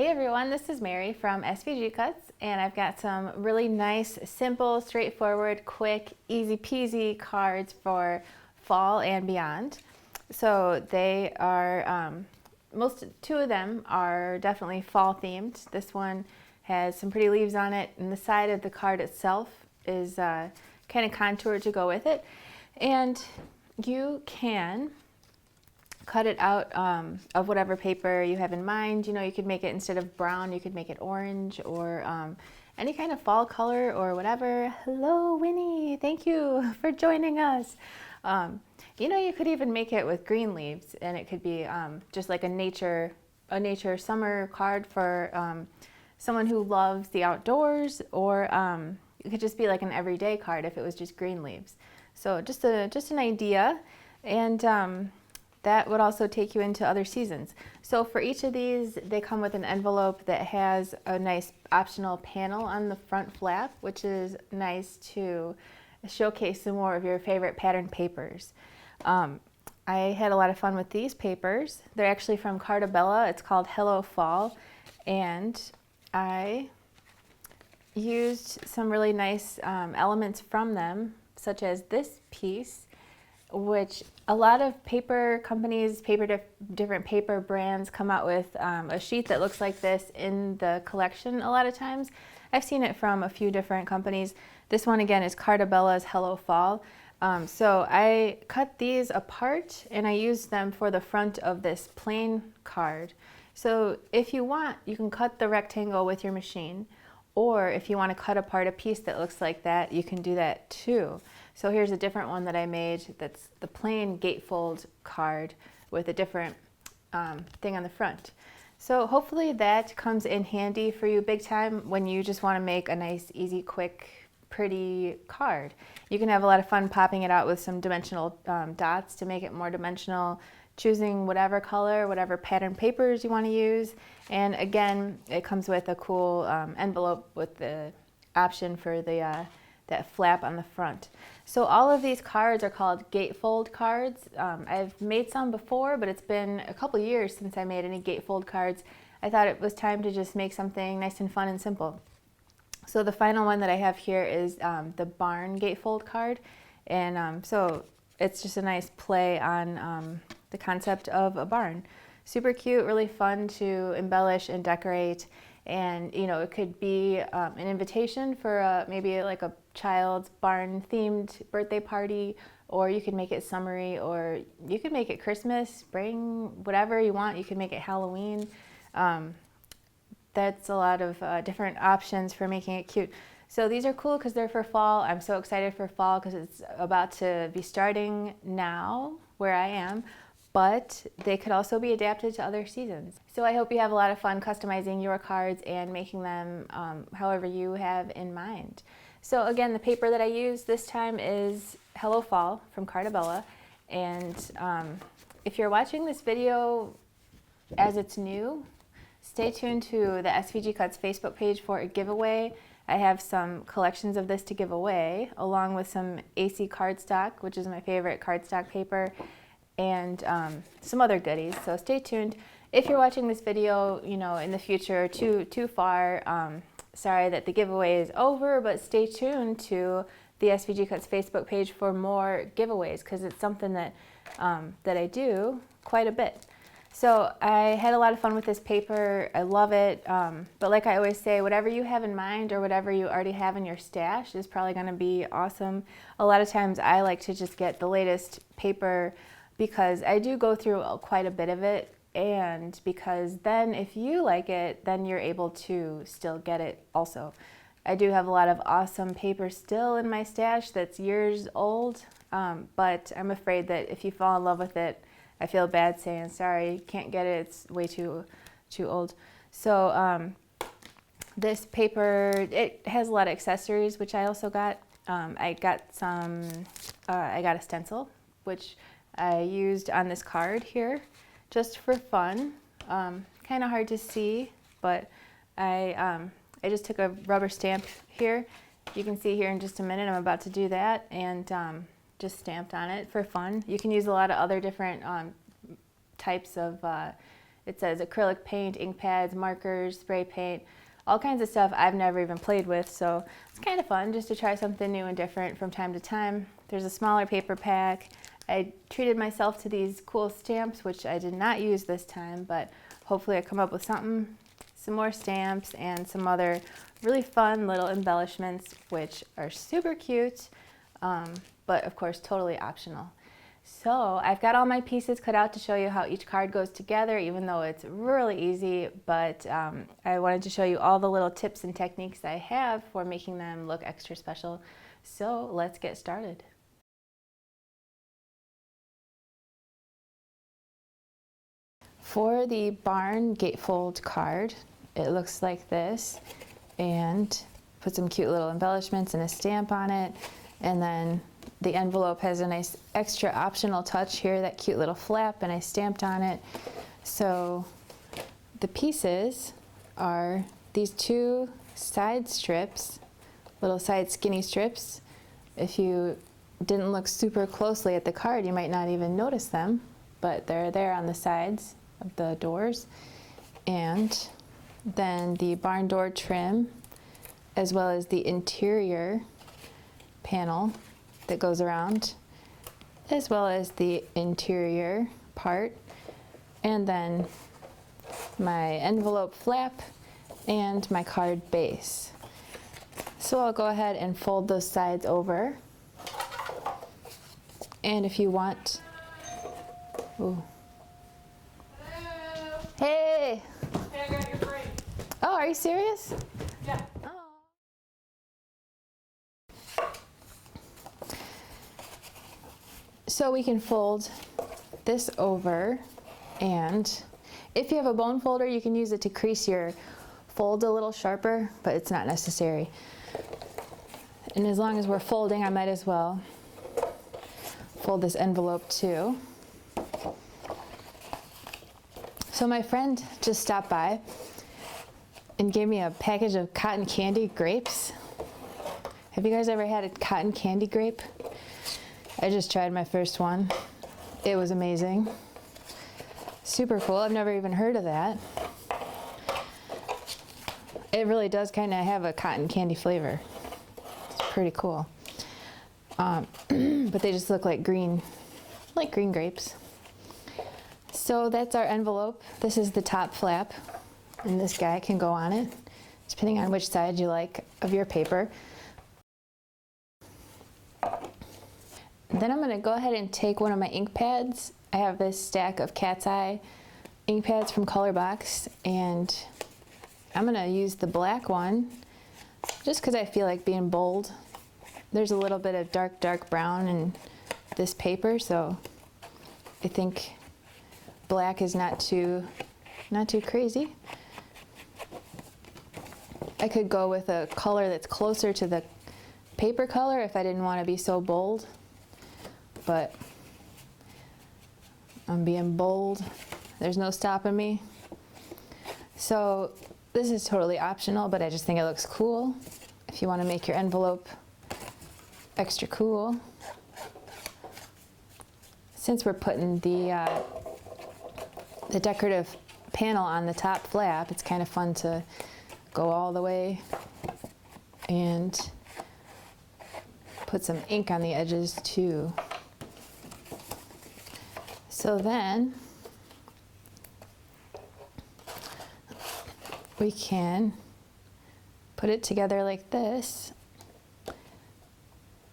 Hey everyone, this is Mary from SVG Cuts, and I've got some really nice, simple, straightforward, quick, easy peasy cards for fall and beyond. So they are, two of them are definitely fall themed. This one has some pretty leaves on it, and the side of the card itself is kind of contoured to go with it. And you can cut it out of whatever paper you have in mind. You know, you could make it, instead of brown, you could make it orange or any kind of fall color or whatever. Hello, Winnie. Thank you for joining us. You know, you could even make it with green leaves, and it could be just like a nature summer card for someone who loves the outdoors, or it could just be like an everyday card if it was just green leaves. So just an idea. And that would also take you into other seasons. So for each of these, they come with an envelope that has a nice optional panel on the front flap, which is nice to showcase some more of your favorite pattern papers. I had a lot of fun with these papers. They're actually from Cartabella. It's called Hello Fall, and I used some really nice elements from them, such as this piece, which a lot of paper companies, different paper brands come out with a sheet that looks like this in the collection a lot of times. I've seen it from a few different companies. This one again is Cartabella's Hello Fall. So I cut these apart and I used them for the front of this plain card. So if you want, you can cut the rectangle with your machine, or if you want to cut apart a piece that looks like that, you can do that too. So here's a different one that I made that's the plain gatefold card with a different thing on the front. So hopefully that comes in handy for you big time when you just want to make a nice, easy, quick, pretty card. You can have a lot of fun popping it out with some dimensional dots to make it more dimensional, choosing whatever color, whatever pattern papers you want to use. And again, it comes with a cool envelope with the option for the that flap on the front. So all of these cards are called Gatefold cards. I've made some before, but it's been a couple years since I made any Gatefold cards. I thought it was time to just make something nice and fun and simple. So the final one that I have here is the Barn Gatefold card. And so it's just a nice play on the concept of a barn. Super cute, really fun to embellish and decorate. And you know, it could be an invitation for maybe like a child's barn themed birthday party, or you could make it summery, or you could make it Christmas, spring, whatever you want. You could make it Halloween. That's a lot of different options for making it cute. So these are cool because they're for fall. I'm so excited for fall because it's about to be starting now where I am, but they could also be adapted to other seasons. So I hope you have a lot of fun customizing your cards and making them however you have in mind. So again, the paper that I used this time is Hello Fall from Cartabella. And if you're watching this video as it's new, stay tuned to the SVG Cuts Facebook page for a giveaway. I have some collections of this to give away, along with some AC cardstock, which is my favorite cardstock paper, and some other goodies. So stay tuned. If you're watching this video, you know, in the future, too far, sorry that the giveaway is over, but stay tuned to the SVG Cuts Facebook page for more giveaways, because it's something that that I do quite a bit. So I had a lot of fun with this paper. I love it. But like I always say, whatever you have in mind or whatever you already have in your stash is probably going to be awesome. A lot of times I like to just get the latest paper because I do go through quite a bit of it, and because then if you like it, then you're able to still get it also. I do have a lot of awesome paper still in my stash that's years old, but I'm afraid that if you fall in love with it, I feel bad saying, sorry, can't get it, it's way too old. So this paper, it has a lot of accessories, which I also got. I got a stencil, which I used on this card here, just for fun. Kind of hard to see, but I just took a rubber stamp here. You can see here in just a minute, I'm about to do that, and just stamped on it for fun. You can use a lot of other different types of It says acrylic paint, ink pads, markers, spray paint, all kinds of stuff I've never even played with, so it's kind of fun just to try something new and different from time to time. There's a smaller paper pack. I treated myself to these cool stamps, which I did not use this time, but hopefully I come up with something, some more stamps and some other really fun little embellishments, which are super cute, but of course totally optional. So I've got all my pieces cut out to show you how each card goes together, even though it's really easy, but I wanted to show you all the little tips and techniques I have for making them look extra special. So let's get started. For the barn gatefold card, it looks like this, and put some cute little embellishments and a stamp on it, and then the envelope has a nice extra optional touch here, that cute little flap, and I stamped on it. So the pieces are these two side strips, little side skinny strips. If you didn't look super closely at the card, you might not even notice them, but they're there on the sides of the doors. And then the barn door trim, as well as the interior panel that goes around, as well as the interior part, and then my envelope flap and my card base. So I'll go ahead and fold those sides over, and if you want, ooh. Hey! Hey, I got your frame. Oh, are you serious? Yeah. So we can fold this over, and if you have a bone folder, you can use it to crease your fold a little sharper, but it's not necessary. And as long as we're folding, I might as well fold this envelope too. So my friend just stopped by and gave me a package of cotton candy grapes. Have you guys ever had a cotton candy grape? I just tried my first one. It was amazing. Super cool. I've never even heard of that. It really does kind of have a cotton candy flavor. It's pretty cool. But they just look like green grapes. So that's our envelope. This is the top flap, and this guy can go on it, depending on which side you like of your paper. Then I'm going to go ahead and take one of my ink pads. I have this stack of Cat's Eye ink pads from Colorbox, and I'm going to use the black one just because I feel like being bold. There's a little bit of dark brown in this paper, so I think black is not too crazy. I could go with a color that's closer to the paper color if I didn't want to be so bold. But I'm being bold. There's no stopping me. So this is totally optional, but I just think it looks cool if you want to make your envelope extra cool. Since we're putting the decorative panel on the top flap, it's kind of fun to go all the way and put some ink on the edges too. So then we can put it together like this.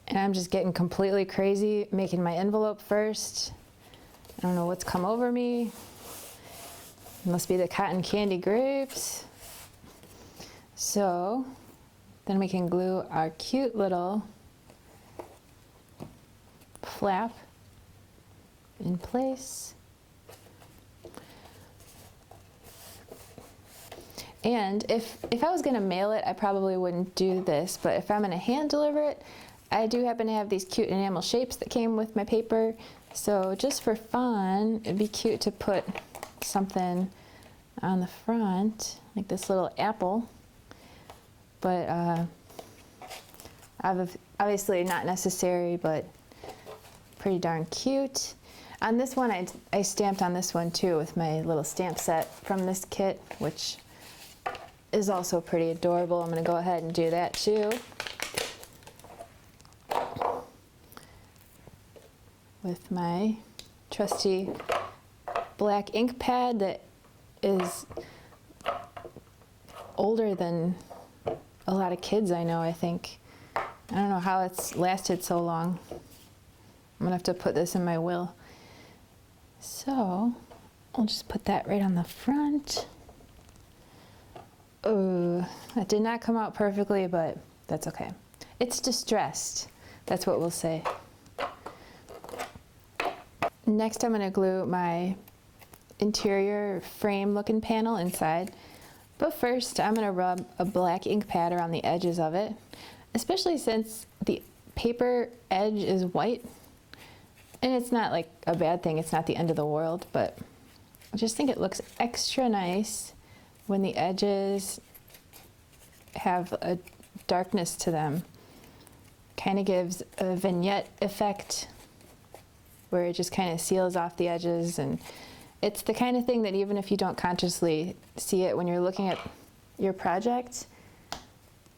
And I'm just getting completely crazy making my envelope first. I don't know what's come over me. It must be the cotton candy grapes. So then we can glue our cute little flap in place. And if I was going to mail it, I probably wouldn't do this, but if I'm going to hand deliver it, I do happen to have these cute enamel shapes that came with my paper, so just for fun, it'd be cute to put something on the front, like this little apple, but obviously not necessary, but pretty darn cute. On this one, I stamped on this one too with my little stamp set from this kit, which is also pretty adorable. I'm going to go ahead and do that too. With my trusty black ink pad that is older than a lot of kids I know, I think. I don't know how it's lasted so long. I'm gonna have to put this in my will. So I'll just put that right on the front. Oh, that did not come out perfectly, but that's okay. It's distressed, that's what we'll say. Next, I'm gonna glue my interior frame looking panel inside. But first, I'm gonna rub a black ink pad around the edges of it, especially since the paper edge is white. And it's not like a bad thing, it's not the end of the world, but I just think it looks extra nice when the edges have a darkness to them. Kind of gives a vignette effect where it just kind of seals off the edges, and it's the kind of thing that even if you don't consciously see it when you're looking at your project,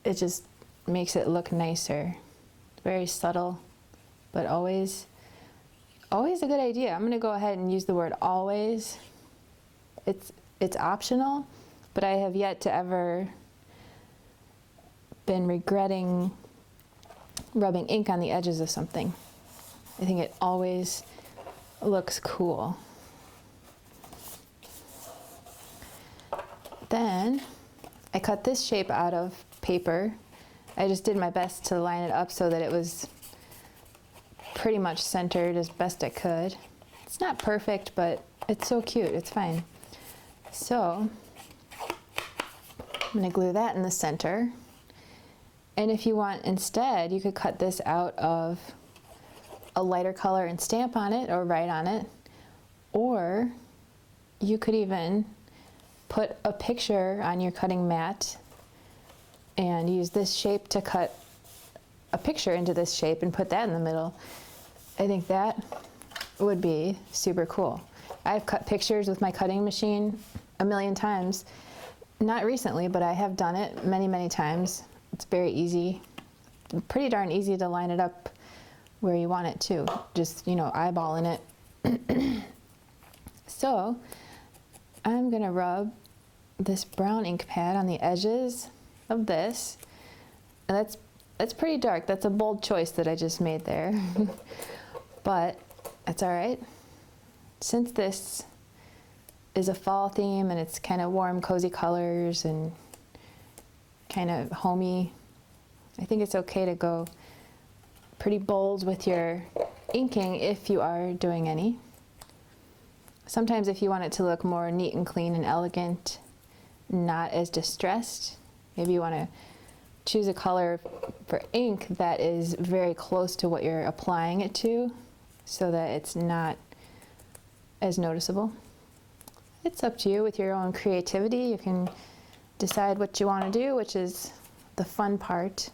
it just makes it look nicer. Very subtle, but always a good idea. I'm gonna go ahead and use the word always. It's optional, but I have yet to ever been regretting rubbing ink on the edges of something. I think it always looks cool. Then I cut this shape out of paper. I just did my best to line it up so that it was pretty much centered as best I could. It's not perfect, but it's so cute, it's fine. So I'm gonna glue that in the center. And if you want instead, you could cut this out of a lighter color and stamp on it or write on it. Or you could even put a picture on your cutting mat and use this shape to cut a picture into this shape and put that in the middle. I think that would be super cool. I've cut pictures with my cutting machine a million times. Not recently, but I have done it many, many times. It's very easy, pretty darn easy to line it up where you want it to, just, you know, eyeballing it. So I'm gonna rub this brown ink pad on the edges of this, and that's pretty dark. That's a bold choice that I just made there. But that's all right. Since this is a fall theme and it's kind of warm, cozy colors and kind of homey, I think it's okay to go pretty bold with your inking if you are doing any. Sometimes if you want it to look more neat and clean and elegant, not as distressed, maybe you want to choose a color for ink that is very close to what you're applying it to so that it's not as noticeable. It's up to you with your own creativity. You can decide what you want to do, which is the fun part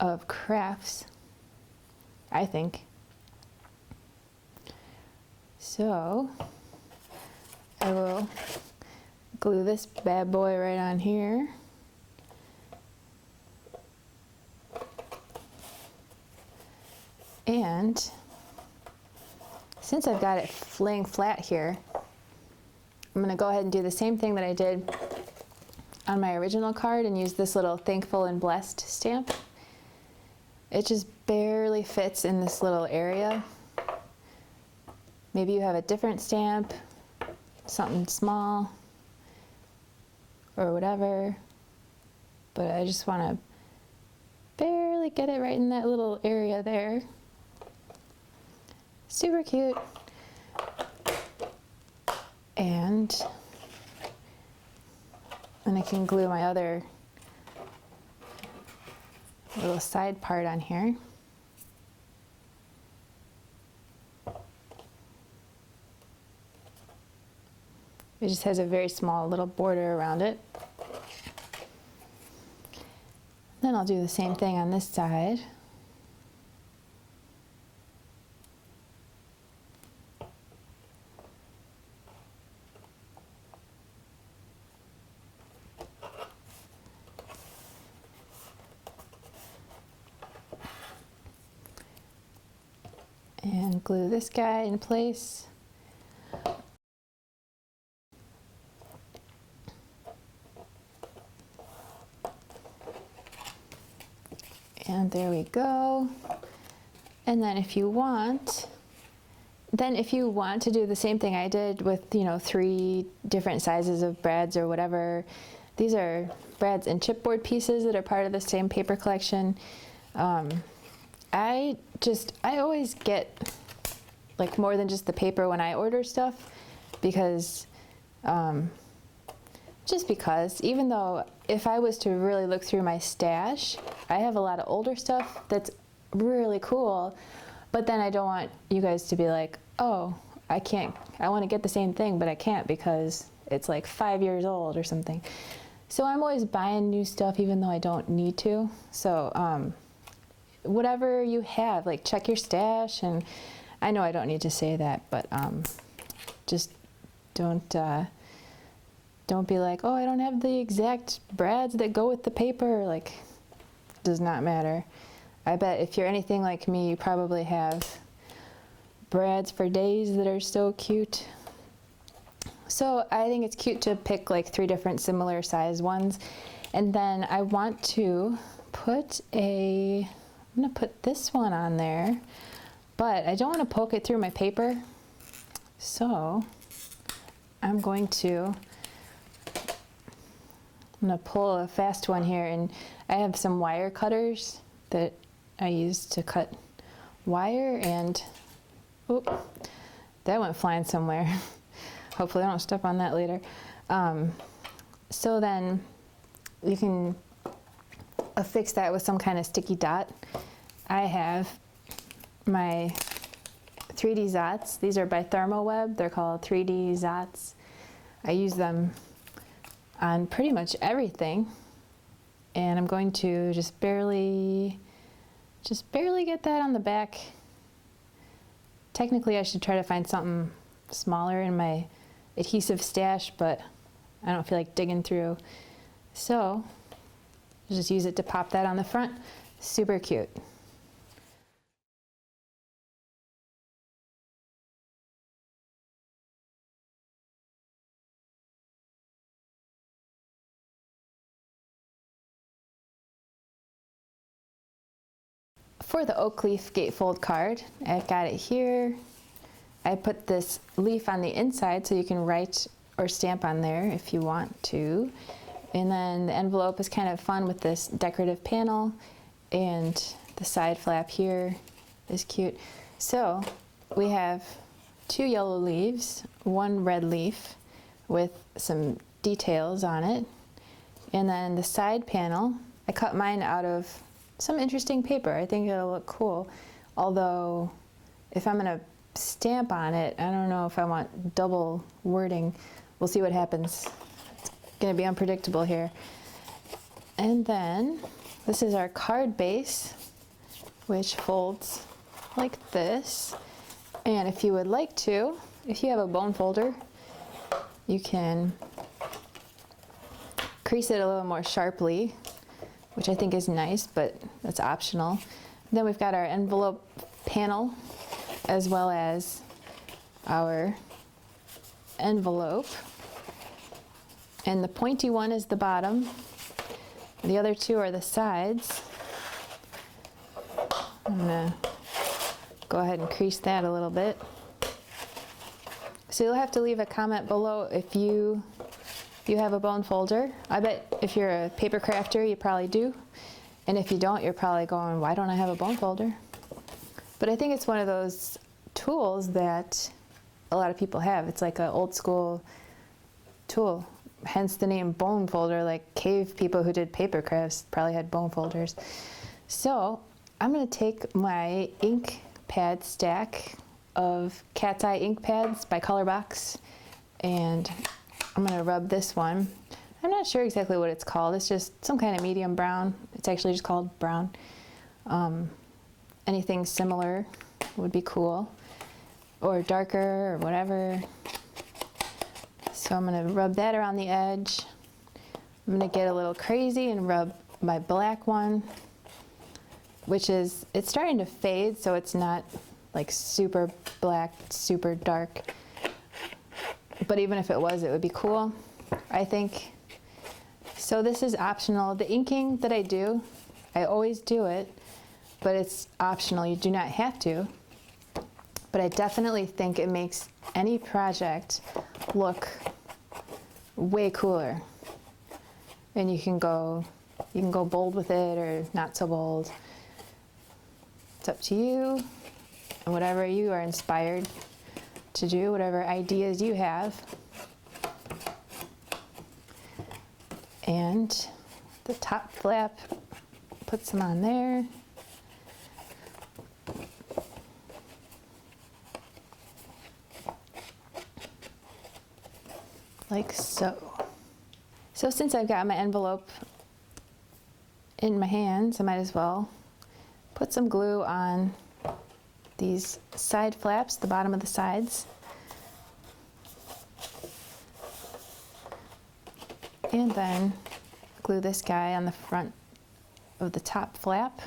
of crafts, I think. So I will glue this bad boy right on here. And since I've got it laying flat here, I'm gonna go ahead and do the same thing that I did on my original card and use this little thankful and blessed stamp. It just barely fits in this little area. Maybe you have a different stamp, something small or whatever, but I just want to barely get it right in that little area there. Super cute. And then I can glue my other little side part on here. It just has a very small little border around it. Then I'll do the same thing on this side. And glue this guy in place. And there we go. And then if you want to do the same thing I did with, 3 different sizes of brads or whatever, these are brads and chipboard pieces that are part of the same paper collection. I always get like more than just the paper when I order stuff because even though if I was to really look through my stash, I have a lot of older stuff that's really cool, but then I don't want you guys to be like, oh, I want to get the same thing, but I can't because it's like 5 years old or something. So I'm always buying new stuff even though I don't need to. So whatever you have, like check your stash, and I know I don't need to say that, but just don't be like, oh, I don't have the exact brads that go with the paper. Like, does not matter. I bet if you're anything like me, you probably have brads for days that are so cute. So I think it's cute to pick like 3 different similar size ones. And then I want to I'm gonna put this one on there, but I don't want to poke it through my paper. So I'm gonna pull a fast one here, and I have some wire cutters that I use to cut wire, and oop, that went flying somewhere. Hopefully I don't step on that later. So then you can affix that with some kind of sticky dot. I have my 3D Zots. These are by Thermoweb. They're called 3D Zots. I use them on pretty much everything. And I'm going to just barely get that on the back. Technically, I should try to find something smaller in my adhesive stash, but I don't feel like digging through. So I'll just use it to pop that on the front. Super cute. For the oak leaf gatefold card, I've got it here. I put this leaf on the inside so you can write or stamp on there if you want to. And then the envelope is kind of fun with this decorative panel, and the side flap here is cute. So we have 2 yellow leaves, 1 red leaf with some details on it. And then the side panel, I cut mine out of some interesting paper. I think it'll look cool. Although if I'm gonna stamp on it, I don't know if I want double wording. We'll see what happens. It's gonna be unpredictable here. And then this is our card base, which folds like this. And if you would like to, if you have a bone folder, you can crease it a little more sharply, which I think is nice, but that's optional. Then we've got our envelope panel as well as our envelope. And the pointy one is the bottom. The other 2 are the sides. I'm gonna go ahead and crease that a little bit. So you'll have to leave a comment below if you have a bone folder. I bet if you're a paper crafter, you probably do. And if you don't, you're probably going, why don't I have a bone folder? But I think it's one of those tools that a lot of people have. It's like an old school tool, hence the name bone folder. Like cave people who did paper crafts probably had bone folders. So I'm gonna take my ink pad stack of Cat's Eye ink pads by Colorbox, and I'm gonna rub this one. I'm not sure exactly what it's called. It's just some kind of medium brown. It's actually just called brown. Anything similar would be cool, or darker or whatever. So I'm gonna rub that around the edge. I'm gonna get a little crazy and rub my black one, which is, it's starting to fade, so it's not like super black, super dark. But even if it was, it would be cool, I think. So this is optional. The inking that I do, I always do it, but it's optional. You do not have to. But I definitely think it makes any project look way cooler. And you can go bold with it or not so bold. It's up to you, and whatever you are inspired to do, whatever ideas you have. And the top flap, put some on there. Like so. So since I've got my envelope in my hands, I might as well put some glue on these side flaps, the bottom of the sides. And then glue this guy on the front of the top flap.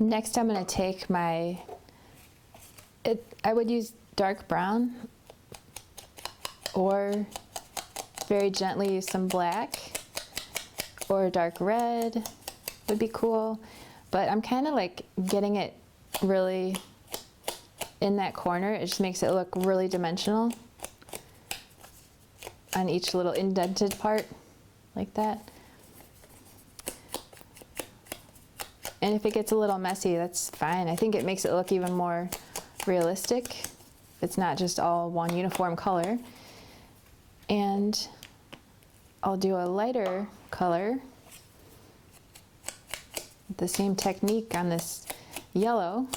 Next, I'm going to take I would use dark brown or very gently use some black, or dark red would be cool. But I'm kind of like getting it really in that corner. It just makes it look really dimensional on each little indented part, like that. And if it gets a little messy, that's fine. I think it makes it look even more realistic. It's not just all one uniform color. And I'll do a lighter color, the same technique on this yellow.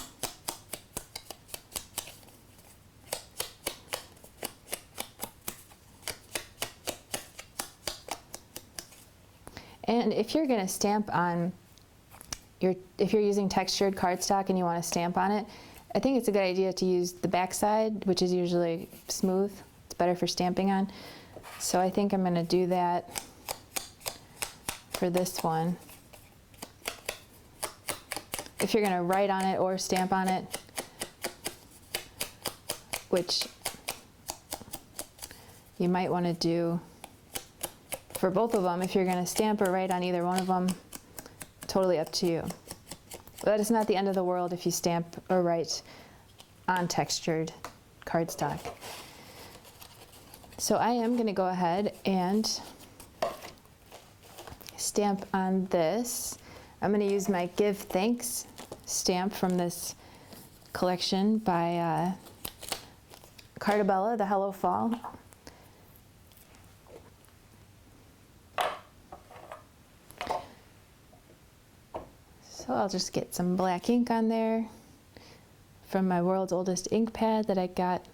And if you're going to stamp on if you're using textured cardstock and you want to stamp on it, I think it's a good idea to use the back side, which is usually smooth. It's better for stamping on. So I think I'm going to do that for this one. If you're going to write on it or stamp on it, which you might want to do for both of them. If you're going to stamp or write on either one of them, totally up to you. But it's not the end of the world if you stamp or write on textured cardstock. So I am going to go ahead and stamp on this. I'm going to use my Give Thanks stamp from this collection by Cartabella, the Hello Fall. So I'll just get some black ink on there from my world's oldest ink pad that I got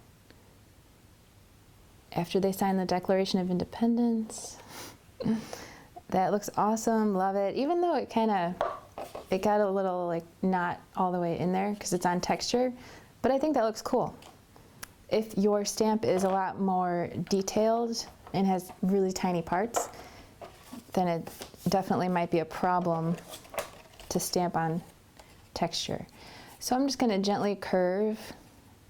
after they signed the Declaration of Independence. That looks awesome, love it. Even though it got a little like not all the way in there because it's on texture, but I think that looks cool. If your stamp is a lot more detailed and has really tiny parts, then it definitely might be a problem to stamp on texture. So I'm just going to gently curve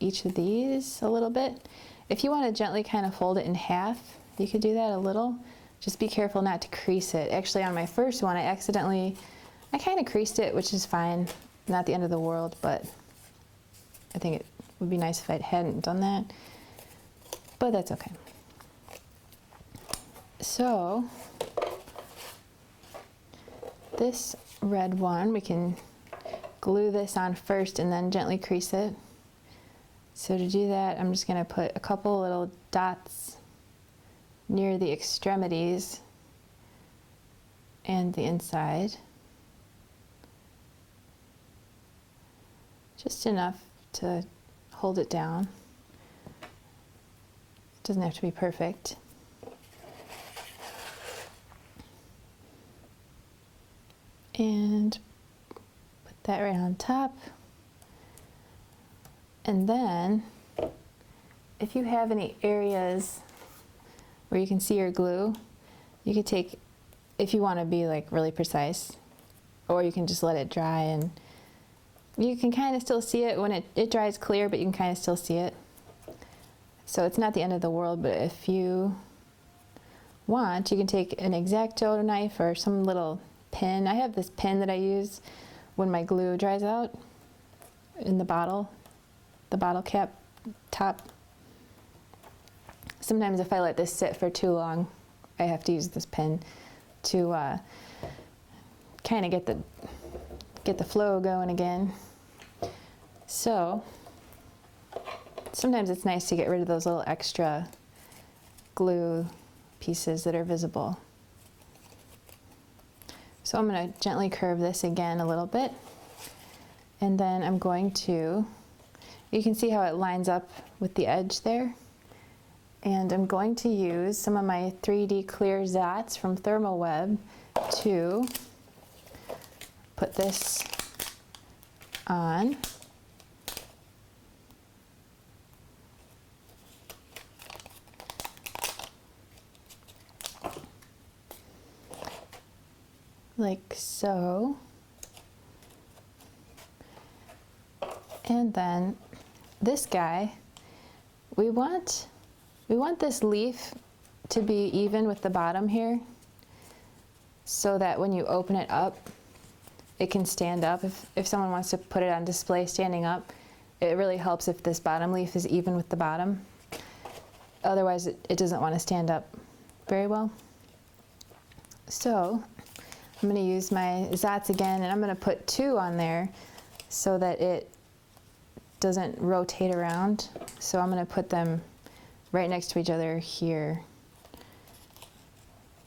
each of these a little bit. If you want to gently kind of fold it in half, you could do that a little. Just be careful not to crease it. Actually, on my first one, I kind of creased it, which is fine. Not the end of the world, but I think it would be nice if I hadn't done that. But that's okay. So this red one, we can glue this on first and then gently crease it. So to do that, I'm just going to put a couple little dots near the extremities and the inside. Just enough to hold it down. It doesn't have to be perfect. And put that right on top. And then, if you have any areas where you can see your glue, you could take, if you want to be like really precise, or you can just let it dry and you can kind of still see it when it dries clear, but you can kind of still see it. So it's not the end of the world, but if you want, you can take an X-Acto knife or some little pin. I have this pin that I use when my glue dries out in the bottle cap top. Sometimes if I let this sit for too long, I have to use this pin to kind of get the flow going again. So sometimes it's nice to get rid of those little extra glue pieces that are visible. So I'm going to gently curve this again a little bit, and then I'm going to, you can see how it lines up with the edge there, and I'm going to use some of my 3D clear Zots from Thermal Web to put this on. Like so. And then this guy, we want this leaf to be even with the bottom here, so that when you open it up, it can stand up. If someone wants to put it on display standing up, it really helps if this bottom leaf is even with the bottom. Otherwise, it doesn't want to stand up very well. So I'm going to use my Zots again, and I'm going to put 2 on there so that it doesn't rotate around. So I'm going to put them right next to each other here,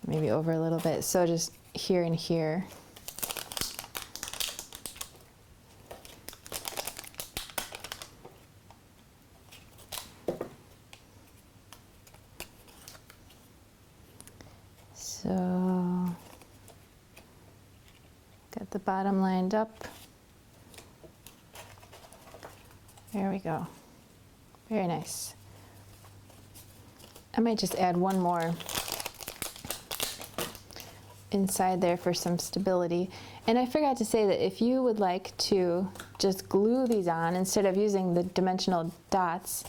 maybe over a little bit, so just here and here. So got the bottom lined up. There we go. Very nice. I might just add one more inside there for some stability. And I forgot to say that if you would like to just glue these on instead of using the dimensional dots,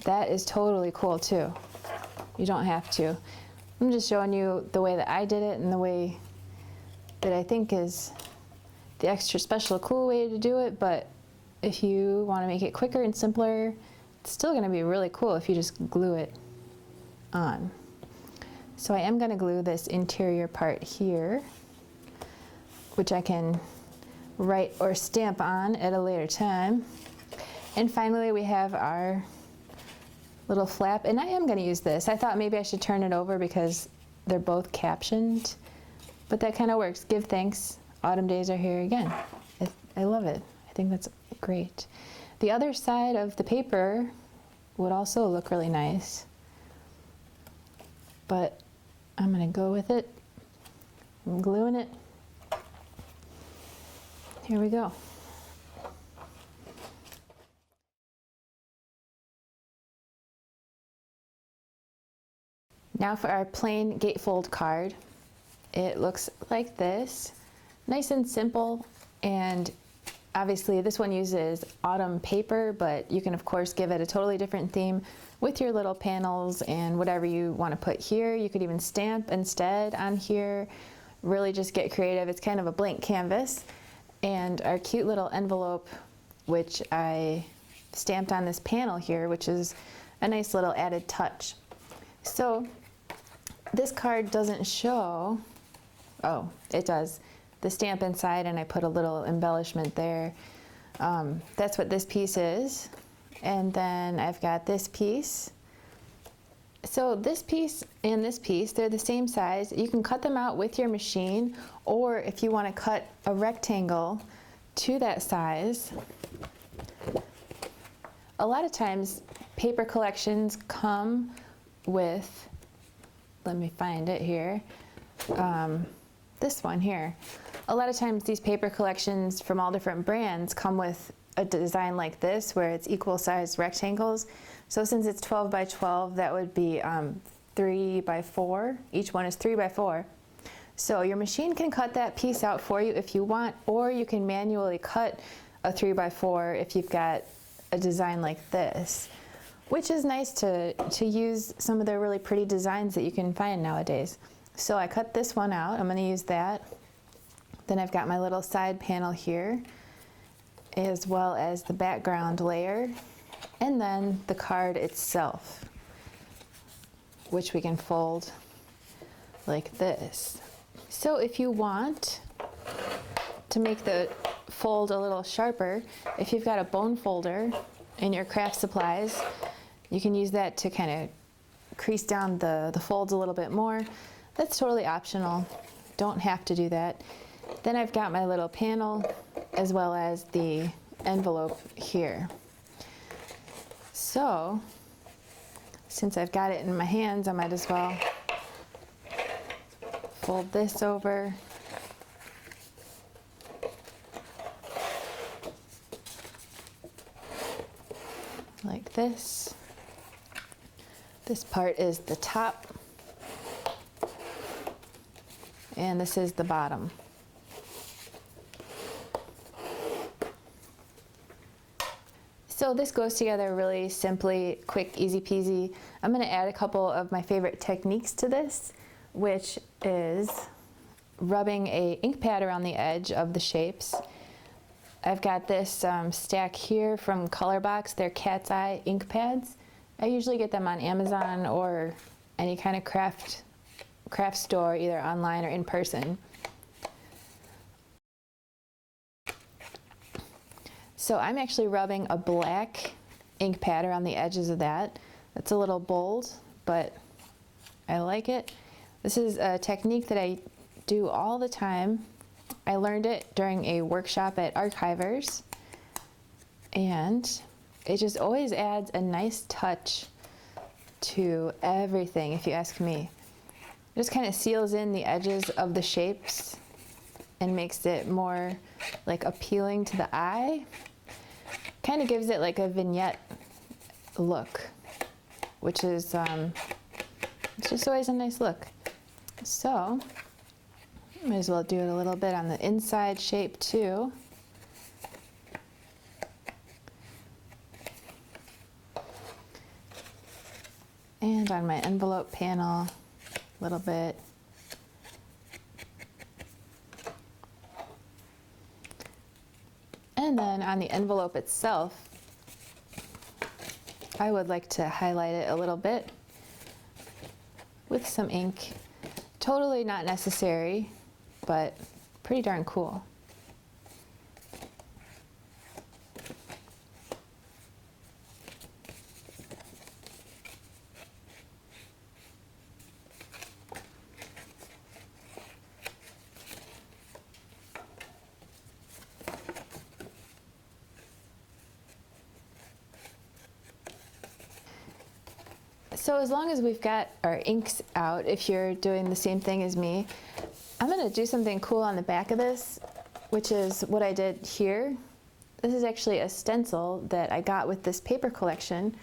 that is totally cool too. You don't have to. I'm just showing you the way that I did it and the way that I think is the extra special cool way to do it, but if you want to make it quicker and simpler, it's still going to be really cool if you just glue it on. So I am going to glue this interior part here, which I can write or stamp on at a later time. And finally we have our little flap, and I am going to use this. I thought maybe I should turn it over because they're both captioned, but that kind of works. Give thanks, autumn days are here again. I love it. I think that's great. The other side of the paper would also look really nice, but I'm going to go with it. I'm gluing it. Here we go. Now for our plain gatefold card. It looks like this. Nice and simple, and obviously this one uses autumn paper, but you can of course give it a totally different theme with your little panels and whatever you want to put here. You could even stamp instead on here. Really just get creative. It's kind of a blank canvas. And our cute little envelope, which I stamped on this panel here, which is a nice little added touch. So this card doesn't show, oh, it does, the stamp inside, and I put a little embellishment there. That's what this piece is. And then I've got this piece. So this piece and this piece, they're the same size. You can cut them out with your machine, or if you want to cut a rectangle to that size. A lot of times paper collections come with, let me find it here, this one here. A lot of times these paper collections from all different brands come with a design like this where it's equal sized rectangles. So since it's 12 by 12, that would be 3 by 4. Each one is 3 by 4. So your machine can cut that piece out for you if you want, or you can manually cut a 3 by 4 if you've got a design like this, which is nice to use some of the really pretty designs that you can find nowadays. So I cut this one out. I'm going to use that. Then I've got my little side panel here, as well as the background layer, and then the card itself, which we can fold like this. So if you want to make the fold a little sharper, if you've got a bone folder in your craft supplies, you can use that to kind of crease down the folds a little bit more. That's totally optional. Don't have to do that. Then I've got my little panel as well as the envelope here. So since I've got it in my hands, I might as well fold this over. Like this. This part is the top, and this is the bottom. So this goes together really simply, quick, easy peasy. I'm going to add a couple of my favorite techniques to this, which is rubbing a ink pad around the edge of the shapes. I've got this stack here from Colorbox. They're cat's eye ink pads. I usually get them on Amazon or any kind of craft store, either online or in person. So I'm actually rubbing a black ink pad around the edges of that. That's a little bold, but I like it. This is a technique that I do all the time. I learned it during a workshop at Archivers, and it just always adds a nice touch to everything, if you ask me. It just kind of seals in the edges of the shapes and makes it more like appealing to the eye. Kind of gives it like a vignette look, which is it's just always a nice look. So might as well do it a little bit on the inside shape too. And on my envelope panel, a little bit. And then on the envelope itself, I would like to highlight it a little bit with some ink. Totally not necessary, but pretty darn cool. So as long as we've got our inks out, if you're doing the same thing as me, I'm going to do something cool on the back of this, which is what I did here. This is actually a stencil that I got with this paper collection.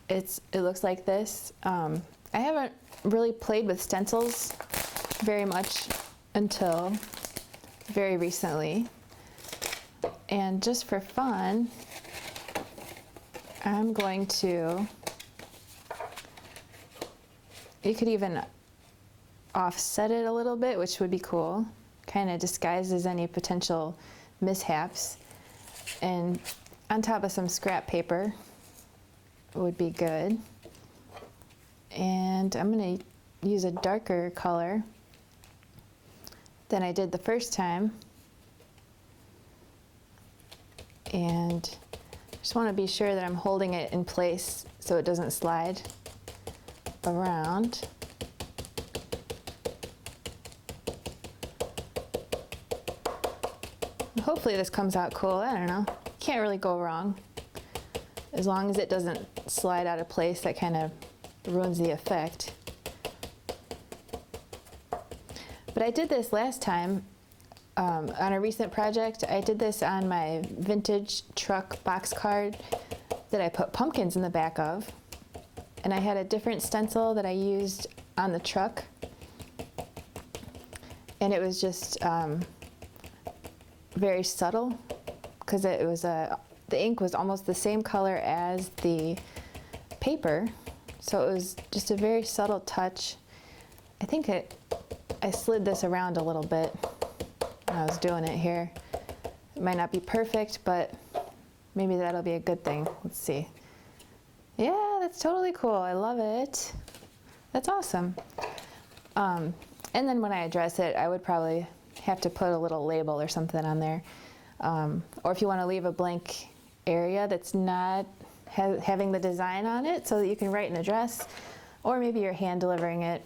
It looks like this. I haven't really played with stencils very much until very recently. And just for fun, I'm going to, you could even offset it a little bit, which would be cool. Kind of disguises any potential mishaps. And on top of some scrap paper would be good. And I'm going to use a darker color than I did the first time. And just want to be sure that I'm holding it in place so it doesn't slide around. Hopefully this comes out cool. I don't know. Can't really go wrong. As long as it doesn't slide out of place, that kind of ruins the effect. But I did this last time on a recent project. I did this on my vintage truck box card that I put pumpkins in the back of. and I had a different stencil that I used on the truck, and it was just very subtle because it was the ink was almost the same color as the paper, so it was just a very subtle touch. I think I slid this around a little bit when I was doing it here. It might not be perfect, but maybe that'll be a good thing. Let's see. Yeah, that's totally cool. I love it. That's awesome. And then when I address it, I would probably have to put a little label or something on there. Or if you want to leave a blank area that's not having the design on it so that you can write an address, or maybe you're hand delivering it.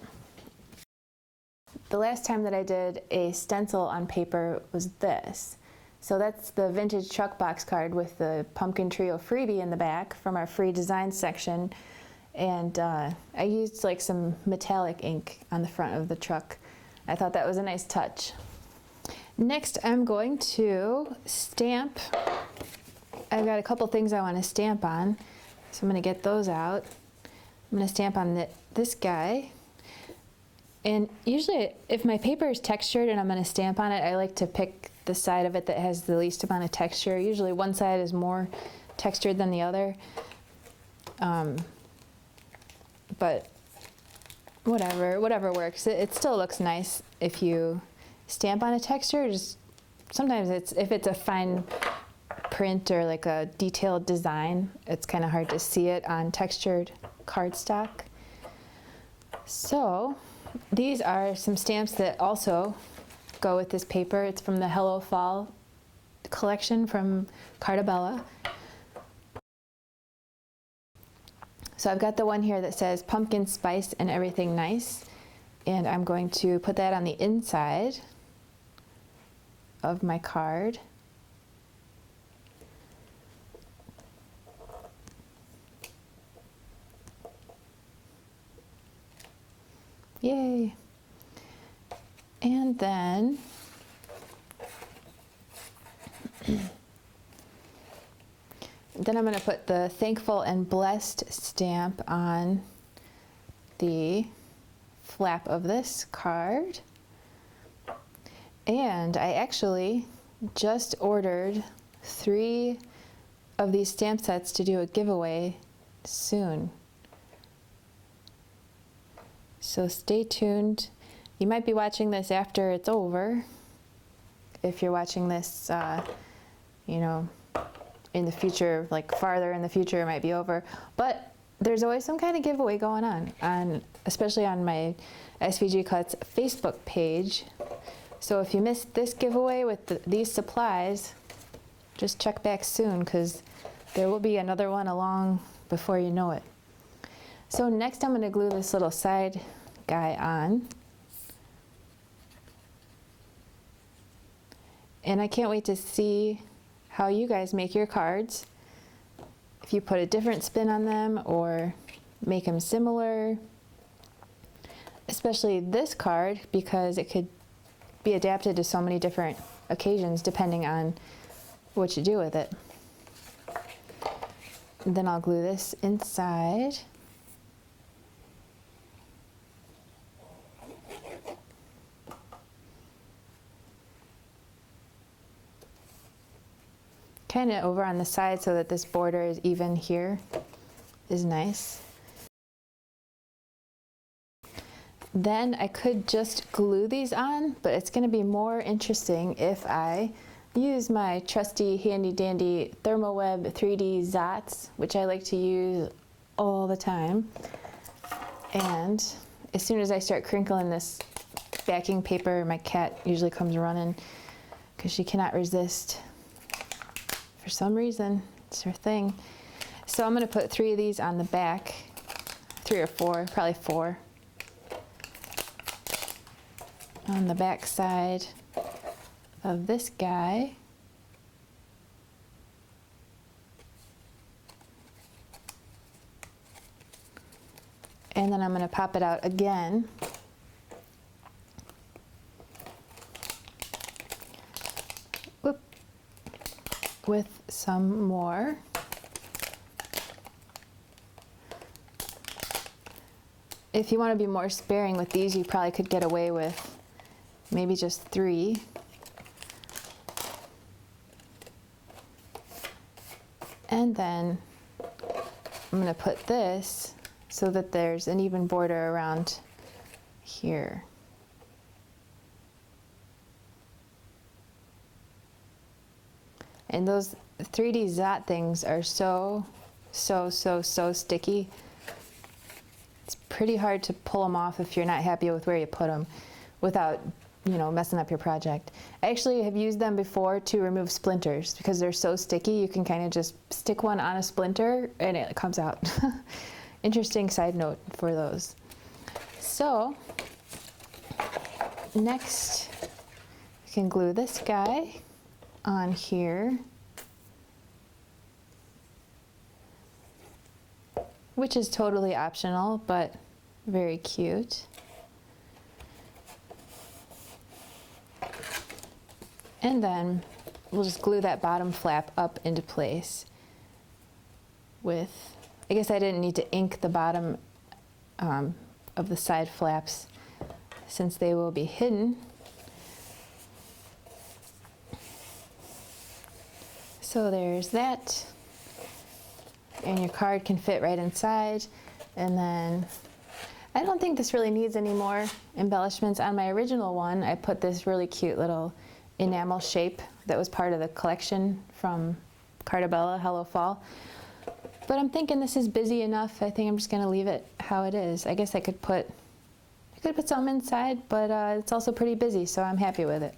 The last time that I did a stencil on paper was this. So that's the vintage truck box card with the Pumpkin Trio freebie in the back from our free design section. And I used like some metallic ink on the front of the truck. I thought that was a nice touch. Next, I'm going to stamp. I've got a couple things I want to stamp on, so I'm going to get those out. I'm going to stamp on this guy. And usually, if my paper is textured and I'm going to stamp on it, I like to pick the side of it that has the least amount of texture. Usually one side is more textured than the other. But whatever works. It still looks nice if you stamp on a texture. Just sometimes if it's a fine print or like a detailed design, it's kind of hard to see it on textured cardstock. So these are some stamps that also go with this paper. It's from the Hello Fall collection from Cartabella. So I've got the one here that says pumpkin spice and everything nice, and I'm going to put that on the inside of my card. Yay. And then I'm going to put the thankful and blessed stamp on the flap of this card. And I actually just ordered 3 of these stamp sets to do a giveaway soon. So stay tuned. You might be watching this after it's over. If you're watching this, you know, in the future, like farther in the future, it might be over. But there's always some kind of giveaway going on especially on my SVG Cuts Facebook page. So if you missed this giveaway with these supplies, just check back soon, because there will be another one along before you know it. So next I'm going to glue this little side guy on. And I can't wait to see how you guys make your cards. If you put a different spin on them or make them similar. Especially this card, because it could be adapted to so many different occasions depending on what you do with it. And then I'll glue this inside. Kind of over on the side so that this border is even here is nice. Then I could just glue these on, but it's going to be more interesting if I use my trusty handy dandy ThermoWeb 3D Zots, which I like to use all the time. And as soon as I start crinkling this backing paper, my cat usually comes running because she cannot resist. For some reason, it's her thing. So I'm going to put 3 of these on the back, 3 or 4, probably 4, on the back side of this guy. And then I'm going to pop it out again. Whoop. With some more. if you want to be more sparing with these, you probably could get away with maybe just 3. And then I'm going to put this so that there's an even border around here. And those 3D Zot things are so sticky. It's pretty hard to pull them off if you're not happy with where you put them without, you know, messing up your project. I actually have used them before to remove splinters because they're so sticky. You can kind of just stick one on a splinter and it comes out. Interesting side note for those. So next, you can glue this guy on here, which is totally optional, but very cute. And then we'll just glue that bottom flap up into place with, I guess I didn't need to ink the bottom of the side flaps since they will be hidden. So there's that, and your card can fit right inside. And then I don't think this really needs any more embellishments. On my original one, I put this really cute little enamel shape that was part of the collection from Cartabella, Hello Fall. But I'm thinking this is busy enough. I think I'm just gonna leave it how it is. I guess I could put some inside, but it's also pretty busy, so I'm happy with it.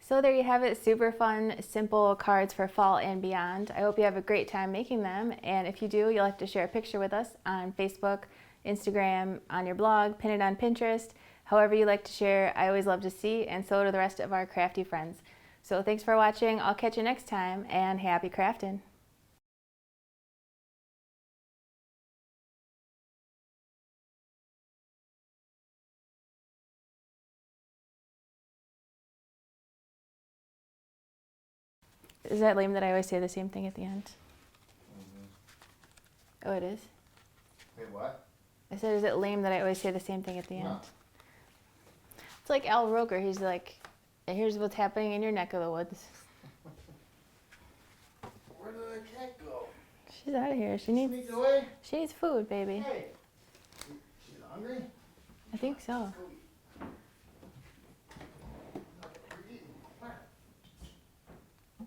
So there you have it, super fun, simple cards for fall and beyond. I hope you have a great time making them, and if you do, you'll have to share a picture with us on Facebook, Instagram, on your blog, pin it on Pinterest. However you like to share, I always love to see, and so do the rest of our crafty friends. So thanks for watching, I'll catch you next time, and happy crafting! Is that lame that I always say the same thing at the end? Oh, it is? Wait, what? I said, is it lame that I always say the same thing at the end? No. It's like Al Roker, he's like, here's what's happening in your neck of the woods. Where did the cat go? She's out of here. She Sneaked away? needs food, baby. Hey, she's hungry? I think so. Go eat.